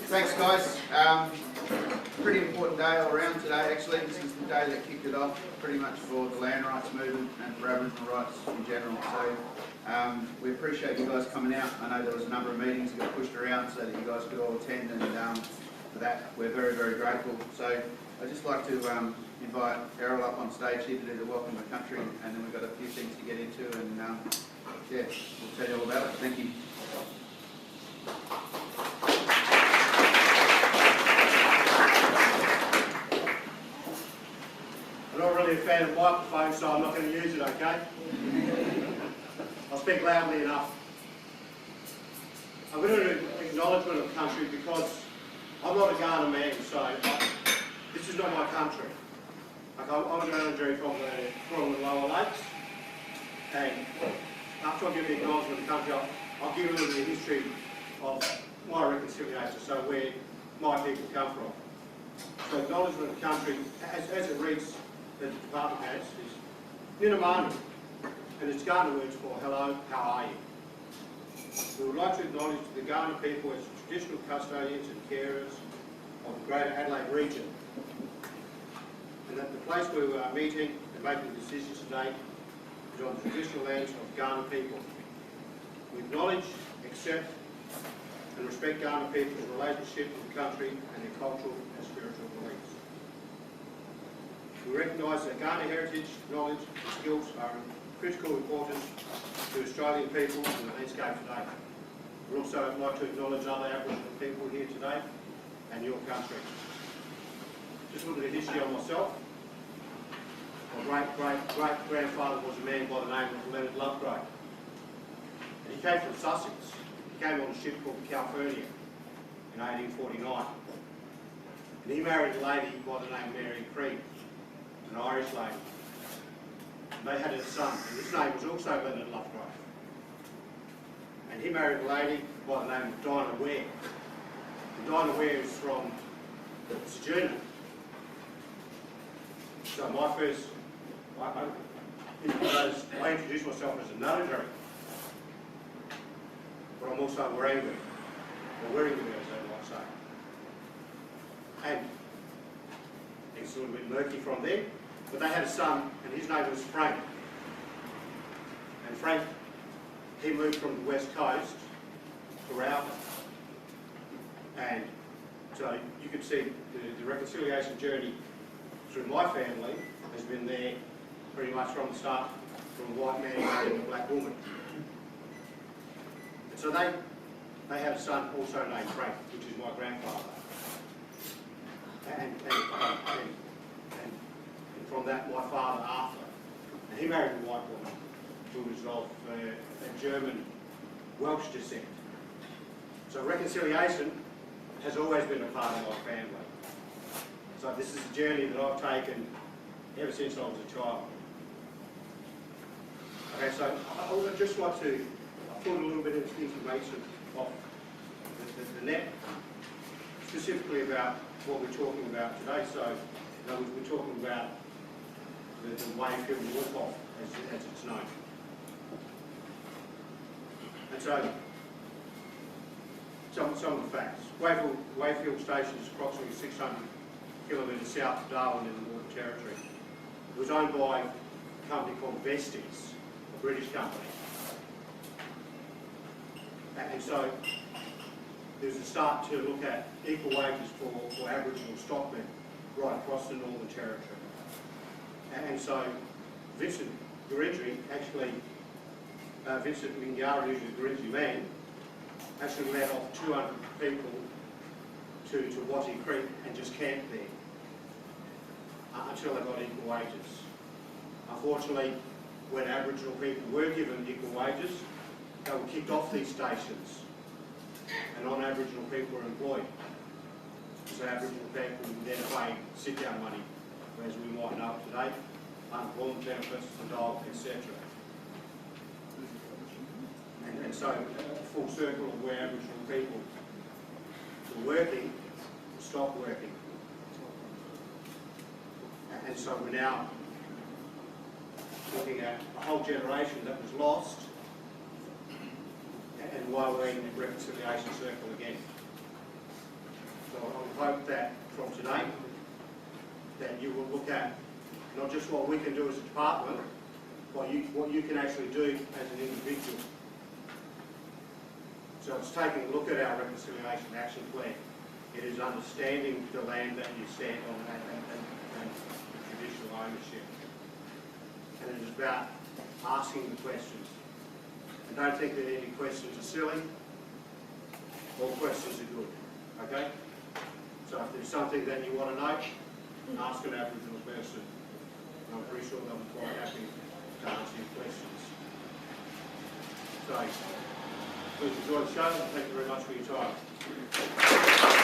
Thanks, guys. Pretty important day all around today, actually. This is the day that kicked it off, pretty much for the land rights movement and for Aboriginal rights in general. So we appreciate you guys coming out. I know there was a number of meetings that got pushed around so that you guys could all attend, and for that we're very, very grateful. So I'd just like to invite Errol up on stage here to do the Welcome to Country, and then we've got a few things to get into, and yeah, we'll tell you all about it. Thank you. I'm not really a fan of microphones, so I'm not going to use it, okay? I'll speak loudly enough. I'm going to do acknowledgement of country because I'm not a Ghana man, so this is not my country. Like, I'm a Wurundjeri from the Lower Lakes, and after I give the acknowledgement of country, I'll give a little bit of history of my reconciliation, so where my people come from. So acknowledgement of country, as it reads, that the department has, is Ninamanu, and it's Ghana words for hello, how are you? We would like to acknowledge the Ghana people as traditional custodians and carers of the Greater Adelaide region, and that the place where we are meeting and making decisions today is on the traditional lands of Ghana people. We acknowledge, accept and respect Ghana people's relationship with the country and their cultural and spiritual beliefs. We recognise that Ghana heritage, knowledge and skills are of critical importance to Australian people and the landscape today. We'd also like to acknowledge other Aboriginal people here today and your country. Just a little bit of history on myself. My great-great-great-grandfather was a man by the name of Errol Lovegrove. And he came from Sussex. He came on a ship called the California in 1849. And he married a lady by the name of Mary Creed, an Irish lady. And they had a son, and his name was also Leonard Lovegrove. And he married a lady by the name of Dinah Ware. And Dinah Ware is from Sojourner. So my first, I introduced myself as a Wurundjeri, but I'm also a Wirangu, or Wirangu as they might say. And it's a little bit murky from there, but they had a son, and his name was Frank. And Frank, he moved from the west coast to Rowland. And so you could see the reconciliation journey through my family has been there pretty much from the start, from a white man marrying a black woman. And so they had a son also named Frank, which is my grandfather. And from that, my father, Arthur. And he married a white woman who was of a German Welsh descent. So reconciliation has always been a part of my family. So this is a journey that I've taken ever since I was a child. Okay, so I would just like to put a little bit of information off the net, specifically about what we're talking about today. So we're talking about the Wayfield walk-off, as it's known. And so, some of the facts. Wayfield Station is approximately 600 kilometres south of Darwin in the Northern Territory. It was owned by a company called Vestes, a British company. And so there was a start to look at equal wages for Aboriginal stockmen right across the Northern Territory. And so Vincent Gurindji, actually, Vincent Mingara, who's a Gurindji man, actually led off 200 people to Wattie Creek and just camped there until they got equal wages. Unfortunately, when Aboriginal people were given equal wages, they were kicked off these stations and non-Aboriginal people were employed. So Aboriginal people would then pay sit-down money, as we might know it today, unemployment benefits, the dole, etc. And so a full circle of where Aboriginal people were working, stopped working. And so we're now looking at a whole generation that was lost, and why we're in the reconciliation circle again. hope that from today, that you will look at not just what we can do as a department, but what you can actually do as an individual. So it's taking a look at our reconciliation action plan. It is understanding the land that you stand on and traditional ownership. And it is about asking the questions. And don't think that any questions are silly. All questions are good. Okay? So if there's something that you want to know, ask an Aboriginal person. And I'm pretty sure they'll be quite happy to answer your questions. So, please enjoy the show and thank you very much for your time.